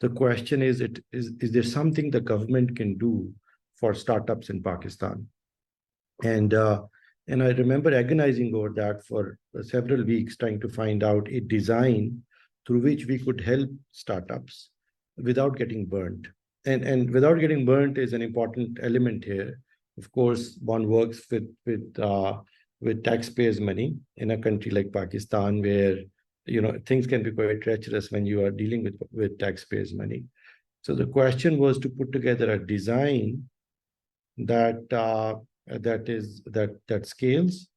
The question is there something the government can do for startups in Pakistan? And and I remember agonizing over that for several weeks, trying to find out a design through which we could help startups without getting burnt. And without getting burnt is an important element here. Of course, one works with taxpayers' money in a country like Pakistan, where things can be quite treacherous when you are dealing with taxpayers' money. So the question was to put together a design that that scales,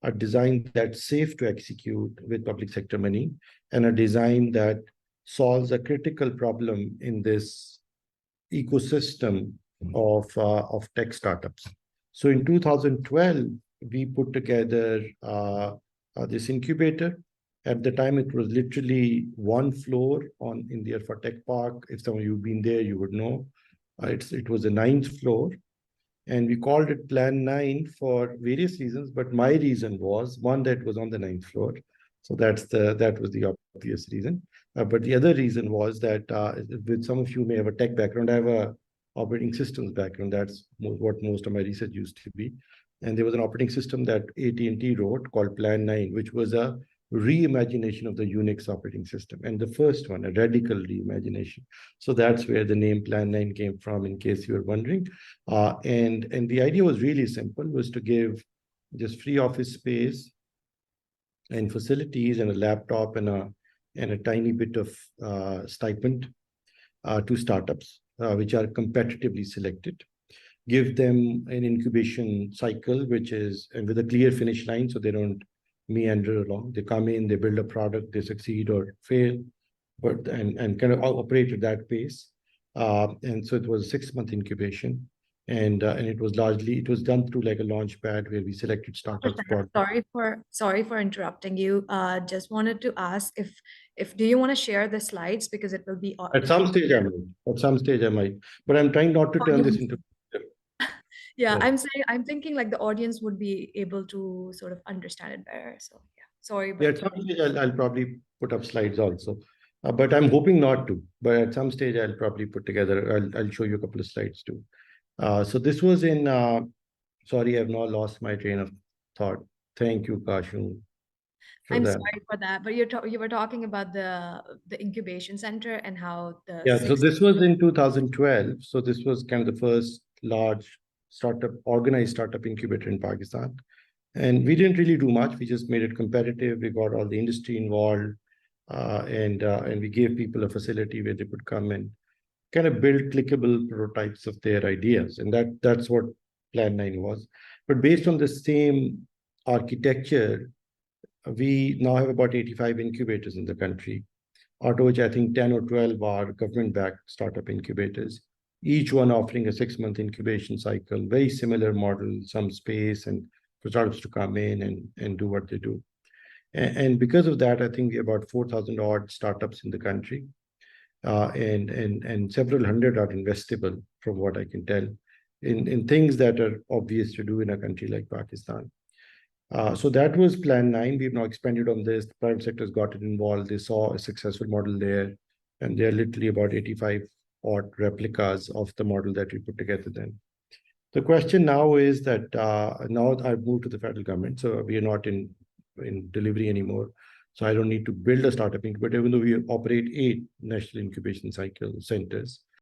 a design that's safe to execute with public sector money, and a design that solves a critical problem in this ecosystem of tech startups. So in 2012, we put together this incubator. At the time, it was literally one floor in the Alpha Tech Park. If some of you've been there, you would know. It was the 9th floor. And we called it Plan 9 for various reasons, but my reason was one, that was on the 9th floor. So that was the obvious reason. But the other reason was that with some of you may have a tech background, I have a operating systems background. That's what most of my research used to be. And there was an operating system that AT&T wrote called Plan 9, which was a reimagination of the Unix operating system, and the first one, a radical reimagination. So that's where the name Plan 9 came from, in case you were wondering. And the idea was really simple, was to give just free office space and facilities and a laptop and a tiny bit of stipend to startups, which are competitively selected. Give them an incubation cycle, and with a clear finish line, so they don't meander along. They come in, they build a product, they succeed or fail, and kind of operate at that pace. And so it was a 6-month incubation, and it was done through like a launch pad where we selected startups. Sorry for interrupting you. Just wanted to ask if do you want to share the slides, because it will be at some stage I might, but I'm trying not to turn this into. Yeah, I'm thinking like the audience would be able to sort of understand it better. So yeah, sorry. At some stage I'll probably put up slides also, but I'm hoping not to. But at some stage I'll probably put together. I'll show you a couple of slides too. So this was in. Sorry, I've now lost my train of thought. Thank you, Kashu. I'm sorry for that, but you were talking about the incubation center and how the So this was in 2012. So this was kind of the first large organized startup incubator in Pakistan. And we didn't really do much. We just made it competitive. We got all the industry involved, and we gave people a facility where they could come and kind of build clickable prototypes of their ideas. And that's what Plan 9 was. But based on the same architecture, we now have about 85 incubators in the country, out of which I think 10 or 12 are government-backed startup incubators, each one offering a 6-month incubation cycle, very similar model, some space and for startups to come in and do what they do. And because of that, I think we have about 4,000 odd startups in the country, and several hundred are investable, from what I can tell, in things that are obvious to do in a country like Pakistan. So that was Plan 9. We've now expanded on this. The private sector has gotten involved. They saw a successful model there, and there are literally about 85 odd replicas of the model that we put together then. The question now is that now I've moved to the federal government, so we are not in delivery anymore. So I don't need to build a startup incubator, even though we operate 8 national incubation cycle centers.